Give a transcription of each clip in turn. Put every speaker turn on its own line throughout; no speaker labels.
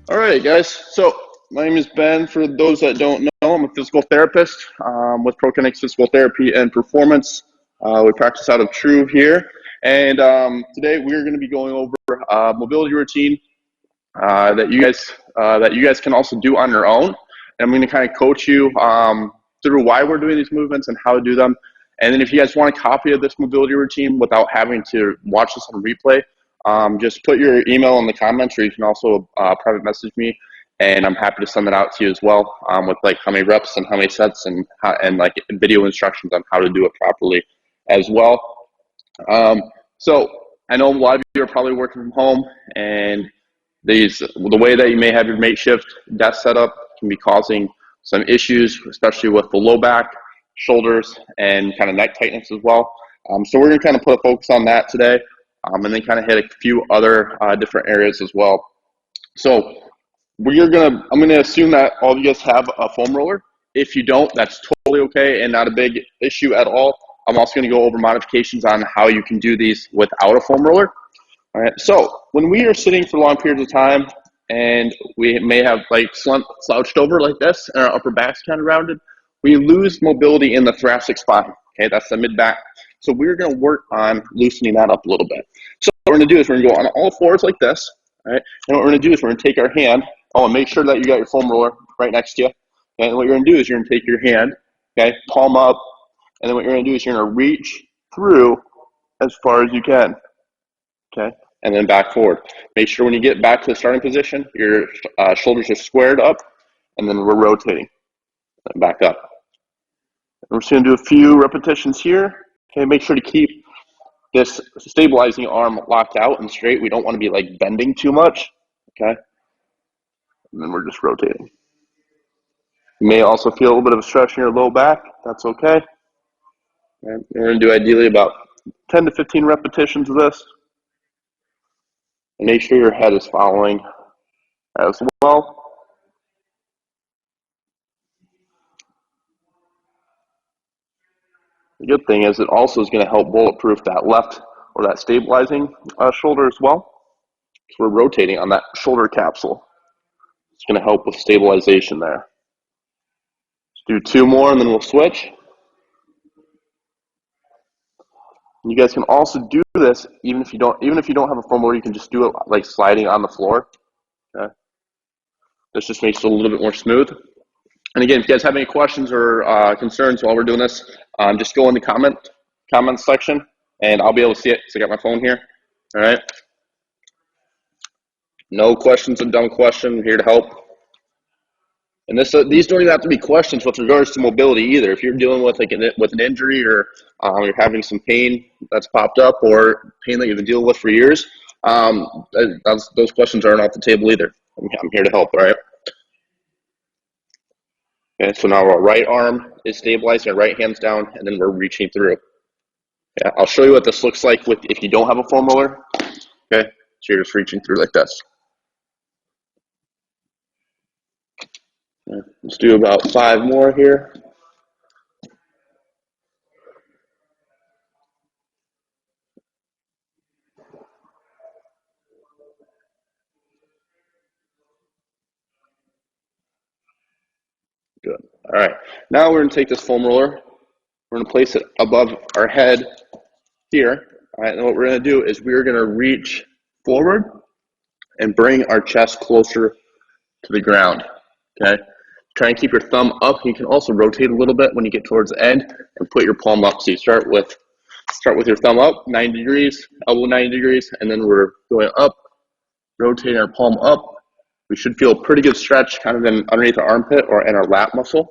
All right, guys. So my name is Ben. For those that don't know, I'm a physical therapist with Pro+Kinetix Physical Therapy and Performance. We practice out of Truve here, and today we're going to be going over a mobility routine that you guys can also do on your own. And I'm going to kind of coach you through why we're doing these movements and how to do them. And then if you guys want a copy of this mobility routine without having to watch this on replay, just put your email in the comments, or you can also private message me, and I'm happy to send that out to you as well, with like how many reps and how many sets and like video instructions on how to do it properly as well. So I know a lot of you are probably working from home, and the way that you may have your makeshift desk set up can be causing some issues, especially with the low back, shoulders, and kind of neck tightness as well. So we're going to kind of put a focus on that today, and then kind of hit a few other different areas as well. So I'm going to assume that all of you guys have a foam roller. If you don't, that's totally okay and not a big issue at all. I'm also going to go over modifications on how you can do these without a foam roller. All right, so when we are sitting for long periods of time and we may have like slouched over like this and our upper back's kind of rounded, we lose mobility in the thoracic spine. Okay, that's the mid back. So we're going to work on loosening that up a little bit. So what we're going to do is we're going to go on all fours like this. All right, and what we're going to do is we're going to take our hand. Oh, and make sure that you got your foam roller right next to you. And what you're going to do is you're going to take your hand, okay, palm up, and then what you're going to do is you're going to reach through as far as you can. Okay, and then back forward. Make sure when you get back to the starting position, your shoulders are squared up, and then we're rotating and back up. And we're just going to do a few repetitions here. Okay, make sure to keep this stabilizing arm locked out and straight. We don't want to be like bending too much. Okay, and then we're just rotating. You may also feel a little bit of a stretch in your low back. That's okay. And we're going to do ideally about 10 to 15 repetitions of this. And make sure your head is following as well. The good thing is it also is going to help bulletproof that left or that stabilizing shoulder as well. So we're rotating on that shoulder capsule. It's going to help with stabilization there. Let's do two more and then we'll switch. You guys can also do this even if you don't have a foam roller. You can just do it like sliding on the floor. Okay. This just makes it a little bit more smooth. And again, if you guys have any questions or concerns while we're doing this, just go in the comment section, and I'll be able to see it. So I got my phone here. All right. No questions, a dumb question. I'm here to help. And these don't even have to be questions with regards to mobility either. If you're dealing with an injury or you're having some pain that's popped up or pain that you've been dealing with for years, those questions aren't off the table either. I'm here to help. All right. Okay, so now our right arm is stabilizing, our right hand's down, and then we're reaching through. Yeah, I'll show you what this looks like if you don't have a foam roller. Okay, so you're just reaching through like this. Okay, let's do about 5 more here. Good. All right, now we're going to take this foam roller. We're going to place it above our head here. All right, and what we're going to do is we're going to reach forward and bring our chest closer to the ground. Okay, try and keep your thumb up. You can also rotate a little bit when you get towards the end and put your palm up. So you start with your thumb up, 90 degrees, elbow 90 degrees, and then we're going up, rotating our palm up. We should feel a pretty good stretch kind of underneath our armpit or in our lat muscle.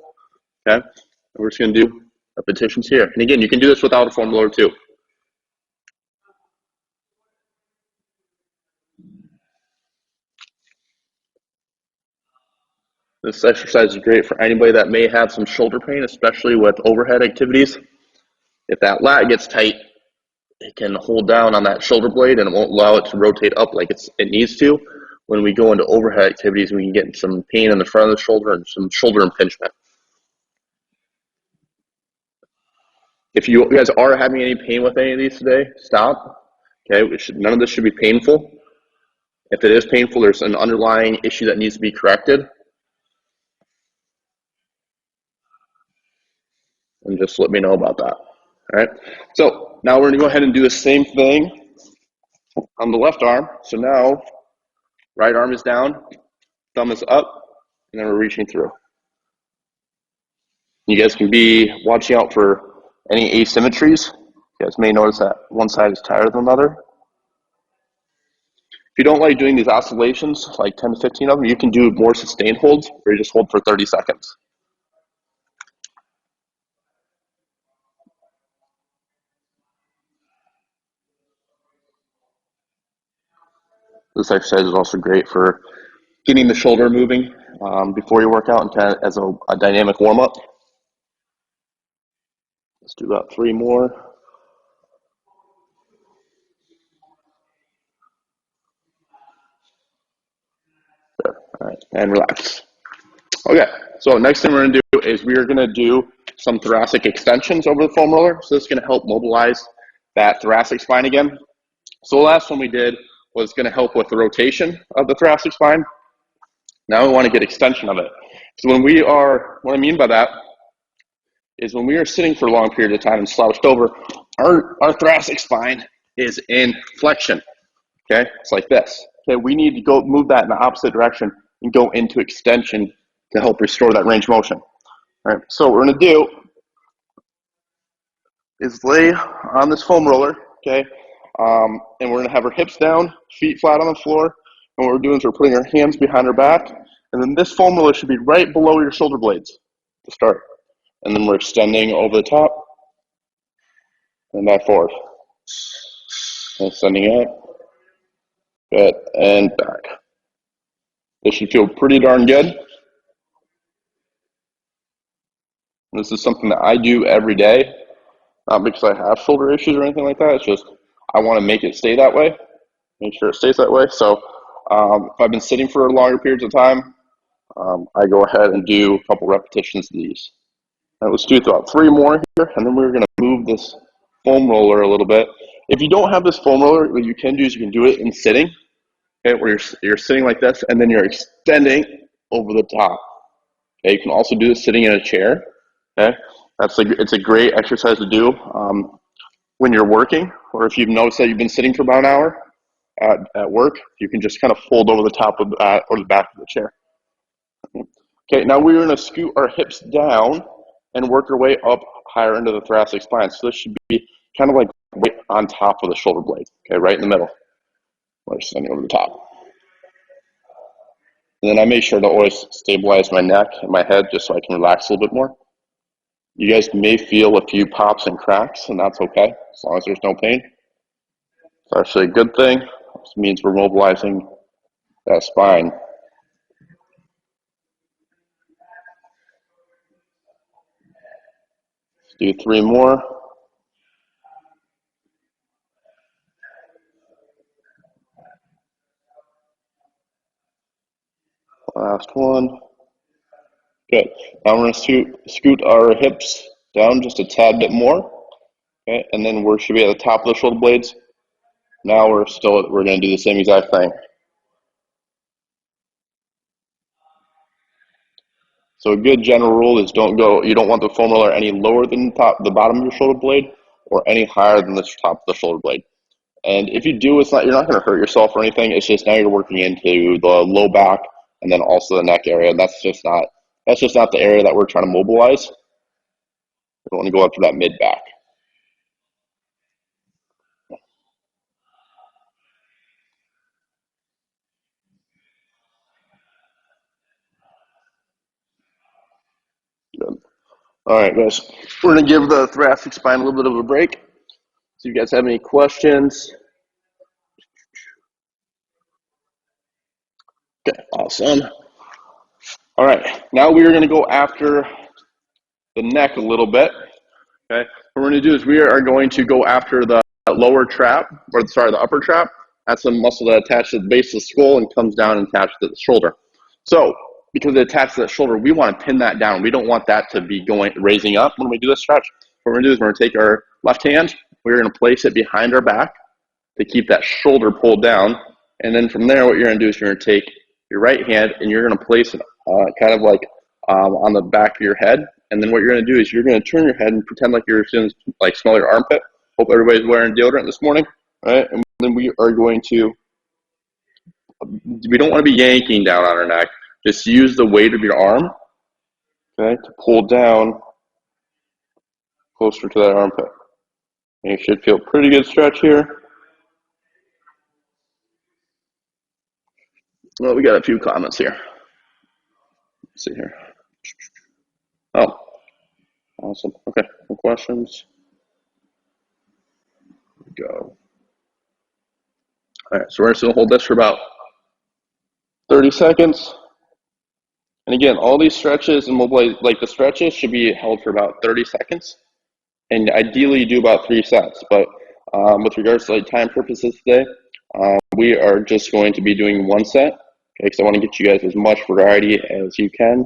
Okay, and we're just going to do repetitions here. And again, you can do this without a foam roller too. This exercise is great for anybody that may have some shoulder pain, especially with overhead activities. If that lat gets tight, it can hold down on that shoulder blade and it won't allow it to rotate up like it needs to. When we go into overhead activities, we can get some pain in the front of the shoulder and some shoulder impingement. If you guys are having any pain with any of these today, stop. Okay, none of this should be painful. If it is painful, there's an underlying issue that needs to be corrected. And just let me know about that. All right. So now we're going to go ahead and do the same thing on the left arm. So now right arm is down, thumb is up, and then we're reaching through. You guys can be watching out for any asymmetries. You guys may notice that one side is tighter than the other. If you don't like doing these oscillations, like 10 to 15 of them, you can do more sustained holds where you just hold for 30 seconds. This exercise is also great for getting the shoulder moving before you work out and kind of as a dynamic warm-up. Let's do about 3 more. There. All right, and relax. Okay, so next thing we're going to do is we are going to do some thoracic extensions over the foam roller. So this is going to help mobilize that thoracic spine again. So the last one we did was going to help with the rotation of the thoracic spine. Now we want to get extension of it. So what I mean by that is when we are sitting for a long period of time and slouched over, our thoracic spine is in flexion. Okay, it's like this. Okay, we need to go move that in the opposite direction and go into extension to help restore that range of motion. All right, so what we're going to do is lay on this foam roller, okay, and we're going to have our hips down, feet flat on the floor, and what we're doing is we're putting our hands behind our back, and then this foam roller should be right below your shoulder blades to start. And then we're extending over the top and back forward. And extending up, good, and back. This should feel pretty darn good. This is something that I do every day, not because I have shoulder issues or anything like that. It's just I want to make it stay that way, make sure it stays that way. So if I've been sitting for longer periods of time, I go ahead and do a couple repetitions of these. Now let's do about 3 more here, and then we're going to move this foam roller a little bit. If you don't have this foam roller, what you can do is you can do it in sitting, okay, where you're sitting like this, and then you're extending over the top. Okay, you can also do this sitting in a chair. Okay, it's a great exercise to do when you're working, or if you've noticed that you've been sitting for about an hour at work, you can just kind of fold over the top of that or the back of the chair. Okay, now we're going to scoot our hips down and work our way up higher into the thoracic spine. So this should be kind of like right on top of the shoulder blade, okay, right in the middle. We're sending over the top. And then I make sure to always stabilize my neck and my head just so I can relax a little bit more. You guys may feel a few pops and cracks, and that's okay, as long as there's no pain. It's actually a good thing. This means we're mobilizing that spine. Let's do 3 more. Last one. Good. Now we're going to scoot our hips down just a tad bit more. Okay, and then we should be at the top of the shoulder blades. Now we're going to do the same exact thing. So a good general rule is you don't want the foam roller any lower than the bottom of your shoulder blade or any higher than the top of the shoulder blade. And if you do, you're not going to hurt yourself or anything. It's just now you're working into the low back and then also the neck area. And that's just not the area that we're trying to mobilize. We don't want to go up to that mid back. Good. All right, guys. We're going to give the thoracic spine a little bit of a break. So if you guys have any questions. Okay, awesome. All right, now we are going to go after the neck a little bit. Okay, what we're going to do is we are going to go after the the upper trap. That's the muscle that attaches to the base of the skull and comes down and attaches to the shoulder. So because it attaches to the shoulder, we want to pin that down. We don't want that to be raising up when we do this stretch. What we're going to do is we're going to take our left hand, we're going to place it behind our back to keep that shoulder pulled down, And then from there, what you're going to do is you're going to take your right hand and you're going to place it kind of like on the back of your head. And then what you're going to do is you're going to turn your head and pretend like you're going to like smell your armpit. Hope everybody's wearing deodorant this morning, right? And then we are going to, we don't want to be yanking down on our neck. Just use the weight of your arm, okay, to pull down closer to that armpit. And you should feel pretty good stretch here. Well, we got a few comments here. Let's see here. Oh, awesome. Okay, no questions. Go. All right, so we're just going to hold this for about 30 seconds. And again, all these stretches and mobilize, like the stretches should be held for about 30 seconds. And ideally you do about 3 sets. But with regards to like time purposes today, we are just going to be doing 1 set. Okay, because I want to get you guys as much variety as you can.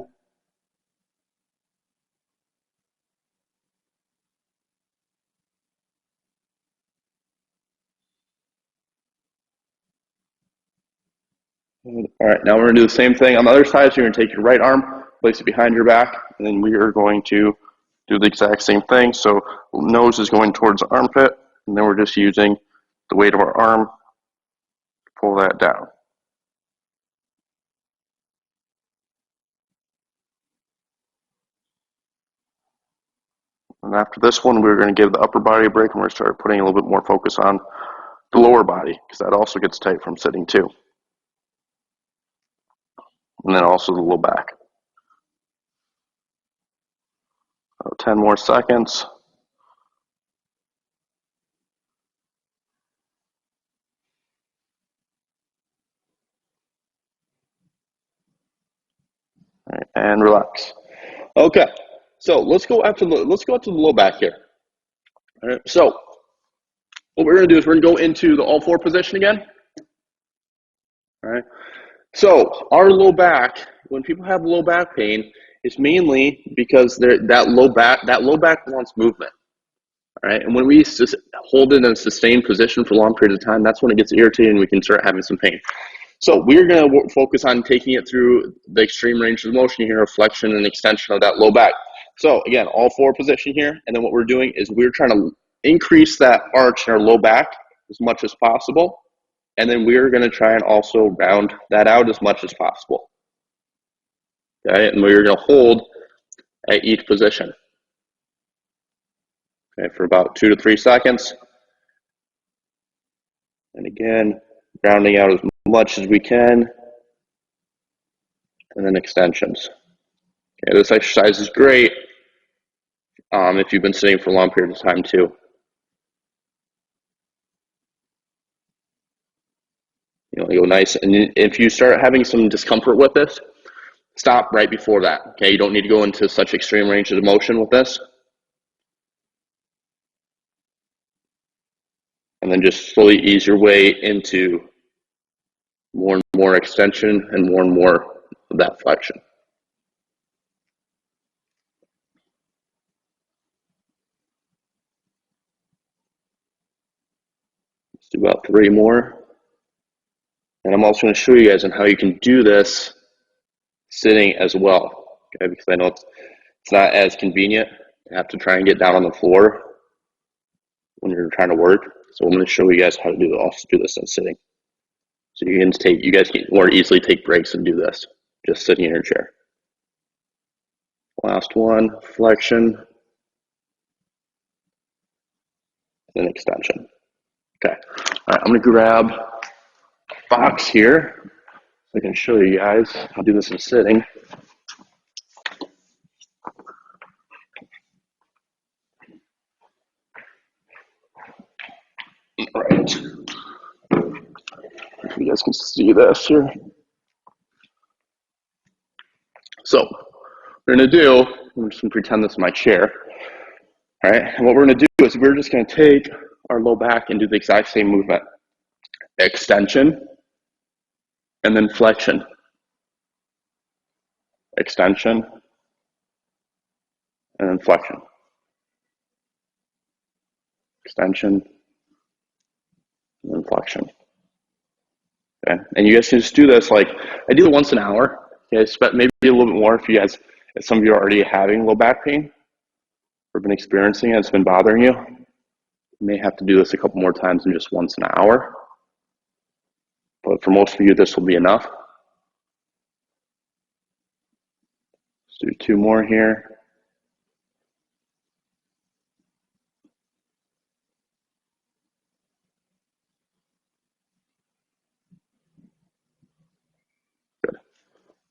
All right, now we're going to do the same thing on the other side. So you're going to take your right arm, place it behind your back, and then we are going to do the exact same thing. So nose is going towards the armpit, and then we're just using the weight of our arm to pull that down. And after this one, we're going to give the upper body a break, and we're going to start putting a little bit more focus on the lower body, because that also gets tight from sitting too. And then also the low back. 10 more seconds. All right, and relax. Okay, so let's go up to the low back here. All right, so what we're going to do is we're going to go into the all four position again. All right. So our low back, when people have low back pain, it's mainly because that low back wants movement. All right. And when we hold it in a sustained position for long periods of time, that's when it gets irritated and we can start having some pain. So we're going to focus on taking it through the extreme range of motion here, flexion and extension of that low back. So again, all four position here. And then what we're doing is we're trying to increase that arch in our low back as much as possible. And then we're going to try and also round that out as much as possible. Okay, and we're going to hold at each position. Okay, for about 2 to 3 seconds. And again, rounding out as much as we can. And then extensions. Okay, this exercise is great if you've been sitting for a long period of time too. You know, go nice. And if you start having some discomfort with this, stop right before that. Okay, you don't need to go into such extreme ranges of motion with this. And then just slowly ease your way into more and more extension and more of that flexion. Let's do about 3 more. And I'm also going to show you guys on how you can do this sitting as well. Okay, because I know it's not as convenient to have to try and get down on the floor when you're trying to work. So I'm going to show you guys how to also do this in sitting. So you guys can more easily take breaks and do this just sitting in your chair. Last one, flexion, then extension. Okay. All right, I'm going to grab a box here so I can show you guys how to do this in sitting. All right. You guys can see this here. So what we're going to do, I'm just going to pretend this is my chair. All right, and what we're going to do is we're just going to take our low back and do the exact same movement. Extension, and then flexion. Extension, and then flexion. Extension, and then flexion. Okay, and you guys can just do this like ideally once an hour. Okay, maybe a little bit more if some of you are already having low back pain or been experiencing it, it's been bothering you. You may have to do this a couple more times than just once an hour. But for most of you, this will be enough. Let's do 2 more here. Good.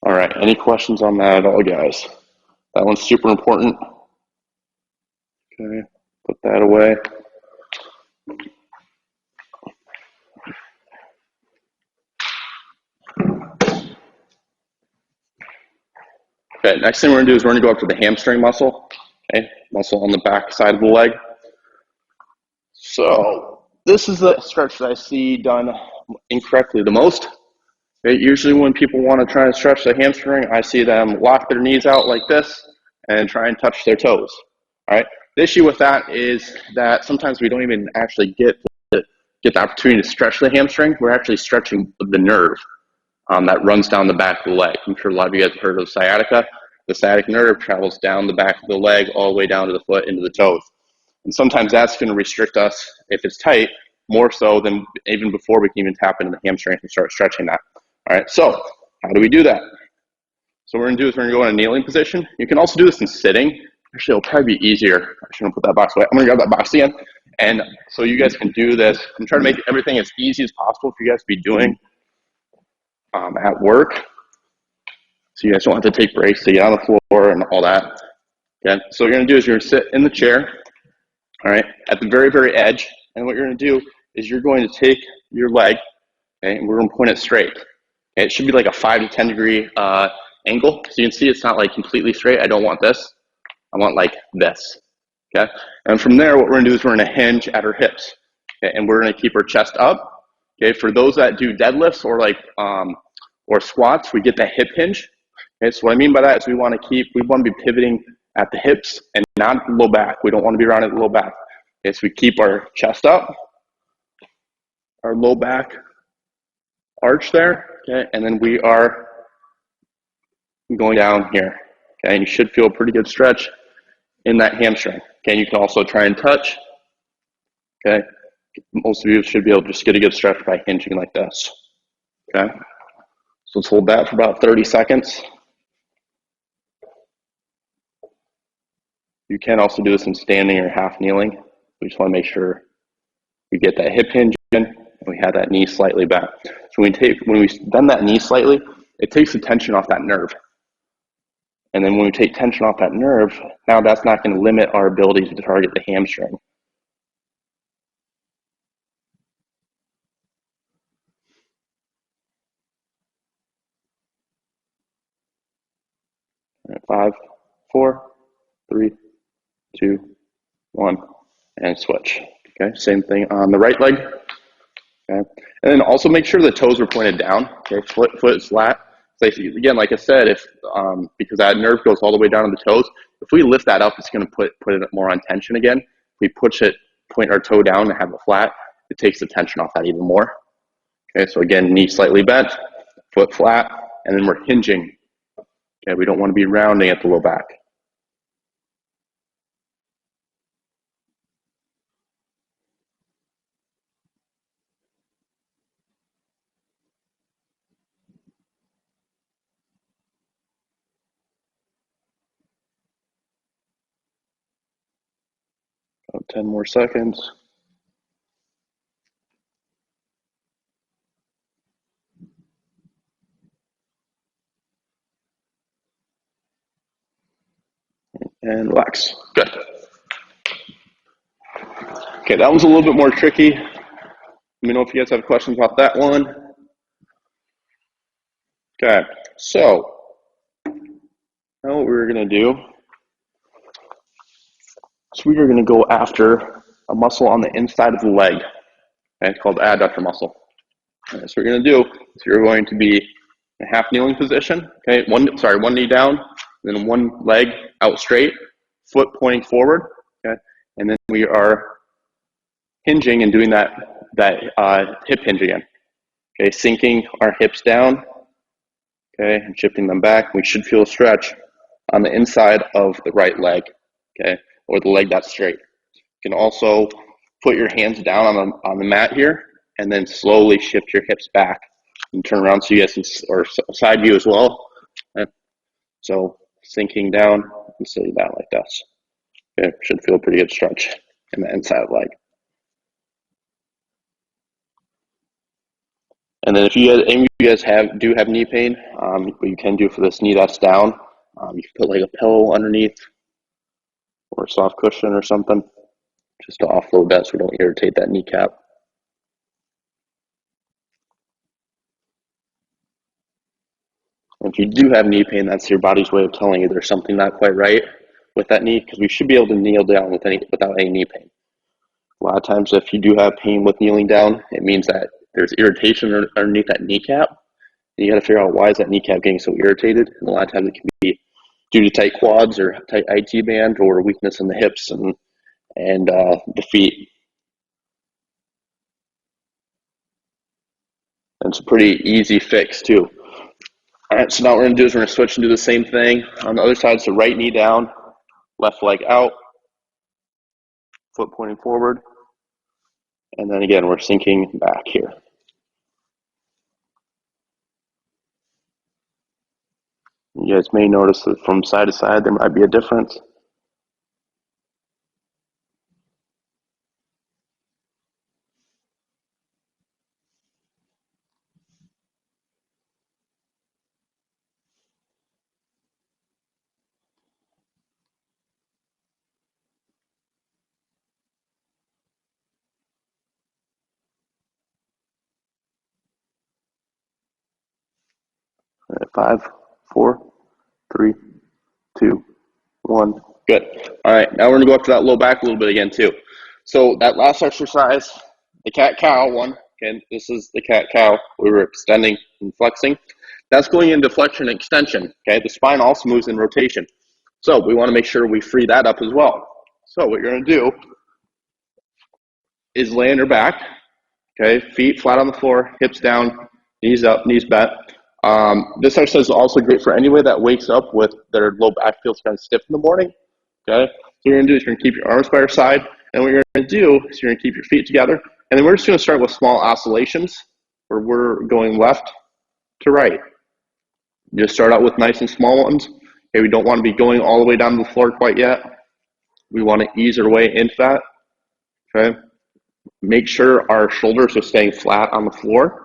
All right, any questions on that at all, guys? That one's super important. Okay, put that away. Okay, next thing we're gonna do is we're gonna go up to the hamstring muscle. Okay, muscle on the back side of the leg. So this is the stretch that I see done incorrectly the most. Okay, usually when people want to try and stretch the hamstring, I see them lock their knees out like this and try and touch their toes. All right. The issue with that is that sometimes we don't even actually get the opportunity to stretch the hamstring. We're actually stretching the nerve that runs down the back of the leg. I'm sure a lot of you guys have heard of sciatica. The sciatic nerve travels down the back of the leg all the way down to the foot into the toes. And sometimes that's going to restrict us, if it's tight, more so than even before we can even tap into the hamstring and start stretching that. All right, so how do we do that? So what we're going to do is we're going to go in a kneeling position. You can also do this in sitting. Actually, it'll probably be easier. I shouldn't put that box away. I'm going to grab that box again. And so you guys can do this and try to make everything as easy as possible for you guys to be doing at work. So you guys don't have to take breaks to get on the floor and all that. Okay, so what you're going to do is you're going to sit in the chair, all right, at the very, very edge. And what you're going to do is you're going to take your leg, okay, and we're going to point it straight. Okay, it should be like a 5 to 10 degree angle. So you can see it's not like completely straight. I don't want this. I want like this. Okay, and from there, what we're going to do is we're going to hinge at our hips. Okay, and we're going to keep our chest up. Okay, for those that do deadlifts or like or squats, we get that hip hinge. Okay, so what I mean by that is we want to be pivoting at the hips and not the low back. We don't want to be around at the low back. Okay, so we keep our chest up, our low back arch there, okay, and then we are going down here. Okay, and you should feel a pretty good stretch in that hamstring. Okay, you can also try and touch. Okay, most of you should be able to just get a good stretch by hinging like this. Okay, so let's hold that for about 30 seconds. You can also do this in standing or half kneeling. We just want to make sure we get that hip hinge in and we have that knee slightly back. So when we bend that knee slightly, it takes the tension off that nerve. And then when we take tension off that nerve, now that's not going to limit our ability to target the hamstring. All right, 5, 4, 3, 2, 1, and switch. Okay, same thing on the right leg. Okay, and then also make sure the toes are pointed down. Okay, foot is flat. So again, like I said, if because that nerve goes all the way down to the toes, if we lift that up, it's going to put it more on tension again. If we point our toe down and have it flat, it takes the tension off that even more. Okay, so again, knee slightly bent, foot flat, and then we're hinging. Okay, we don't want to be rounding at the low back. About 10 more seconds. And relax. Good. Okay, that one's a little bit more tricky. Let me know if you guys have questions about that one. Okay, so now what we're going to do is we are going to go after a muscle on the inside of the leg. Okay, it's called the adductor muscle. Okay, so what you're going to do is you're going to be in a half kneeling position. Okay, one knee down, then one leg out straight, foot pointing forward. Okay, and then we are hinging and doing that hip hinge again. Okay, sinking our hips down, okay, and shifting them back. We should feel a stretch on the inside of the right leg, okay, or the leg that's straight. You can also put your hands down on the mat here, and then slowly shift your hips back and turn around so you guys can, or side view as well. Okay. So sinking down and sitting down like this. Okay, should feel a pretty good stretch in the inside leg. And then if you guys, any of you guys do have knee pain, what you can do for this knee that's down, you can put like a pillow underneath or a soft cushion or something, just to offload that so we don't irritate that kneecap. And if you do have knee pain, that's your body's way of telling you there's something not quite right with that knee, because we should be able to kneel down without any knee pain. A lot of times if you do have pain with kneeling down, it means that there's irritation underneath that kneecap. And you got to figure out why is that kneecap getting so irritated. And a lot of times it can be due to tight quads or tight IT band or weakness in the hips and the feet. And it's a pretty easy fix too. All right, so now what we're going to do is we're going to switch and do the same thing on the other side. So right knee down, left leg out, foot pointing forward. And then again, we're sinking back here. You guys may notice that from side to side, there might be a difference. All right, 5, 4, 3, 2, 1. Good. All right, now we're gonna go up to that low back a little bit again too. So that last exercise, the cat-cow one, okay, this is the cat-cow. We were extending and flexing. That's going into flexion and extension, okay? The spine also moves in rotation. So we wanna make sure we free that up as well. So what you're gonna do is lay on your back, okay? Feet flat on the floor, hips down, knees up, knees bent. This exercise is also great for anyone that wakes up with their low back feels kind of stiff in the morning. Okay, so what you're gonna do is you're gonna keep your arms by your side, and what you're gonna do is you're gonna keep your feet together, and then we're just gonna start with small oscillations where we're going left to right. Just start out with nice and small ones. Okay, we don't want to be going all the way down to the floor quite yet. We want to ease our way into that. Okay, make sure our shoulders are staying flat on the floor.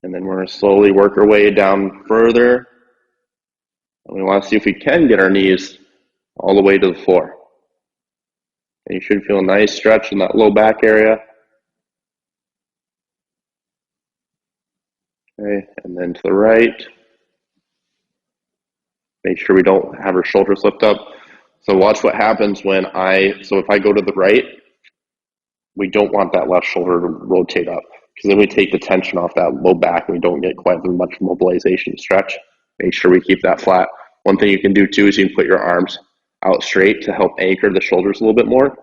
And then we're going to slowly work our way down further. And we want to see if we can get our knees all the way to the floor. And you should feel a nice stretch in that low back area. Okay, and then to the right. Make sure we don't have our shoulders lift up. So watch what happens when if I go to the right, we don't want that left shoulder to rotate up, because then we take the tension off that low back and we don't get quite as much mobilization stretch. Make sure we keep that flat. One thing you can do too is you can put your arms out straight to help anchor the shoulders a little bit more,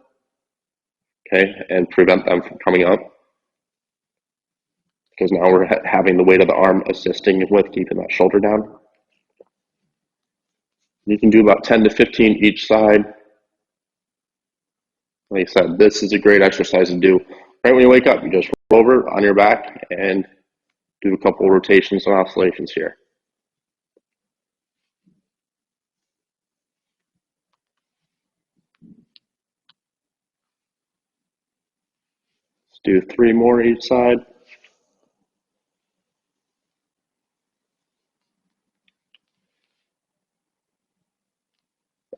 okay, and prevent them from coming up. Because now we're having the weight of the arm assisting with keeping that shoulder down. You can do about 10 to 15 each side. Like I said, this is a great exercise to do. Right when you wake up, you just roll over on your back and do a couple of rotations and oscillations here. Let's do 3 more each side.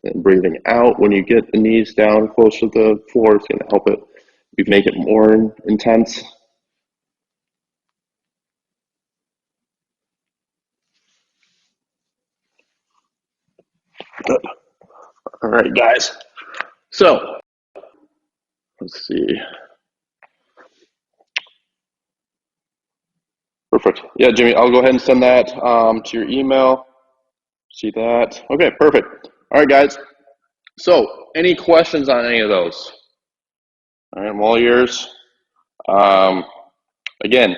And breathing out when you get the knees down close to the floor, it's going to help it. We make it more intense. Good. All right, guys. So let's see. Perfect. Yeah, Jimmy, I'll go ahead and send that to your email. See that? Okay, perfect. All right, guys. So, any questions on any of those? All right, I'm all yours. Again,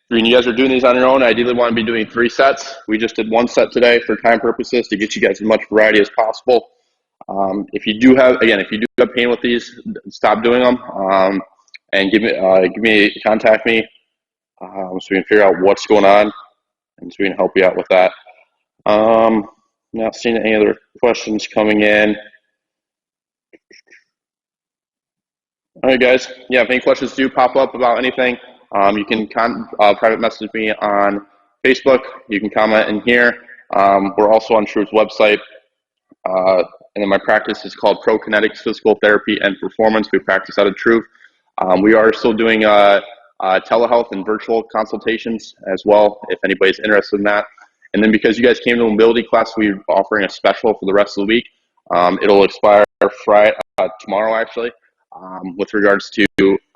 when you guys are doing these on your own, I ideally want to be doing 3 sets. We just did 1 set today for time purposes to get you guys as much variety as possible. If you do have pain with these, stop doing them, and contact me, so we can figure out what's going on, and so we can help you out with that. Not seeing any other questions coming in. All right, guys. Yeah, if any questions do pop up about anything, you can private message me on Facebook. You can comment in here. We're also on Truve's website. And then my practice is called Pro+Kinetix Physical Therapy and Performance. We practice out of Truve. We are still doing telehealth and virtual consultations as well, if anybody's interested in that. And then because you guys came to the mobility class, we're offering a special for the rest of the week. It'll expire tomorrow, actually. With regards to,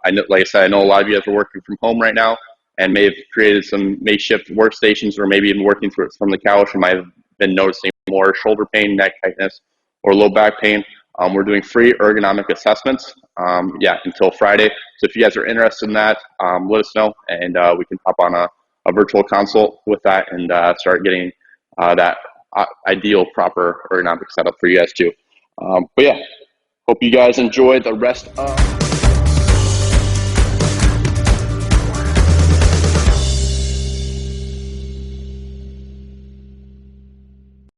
like I said, I know a lot of you guys are working from home right now and may have created some makeshift workstations, or maybe even working through it from the couch, and might have been noticing more shoulder pain, neck tightness, or low back pain. We're doing free ergonomic assessments, until Friday. So if you guys are interested in that, let us know, and we can hop on a virtual consult with that and start getting that ideal, proper ergonomic setup for you guys too. But yeah, hope you guys enjoy the rest of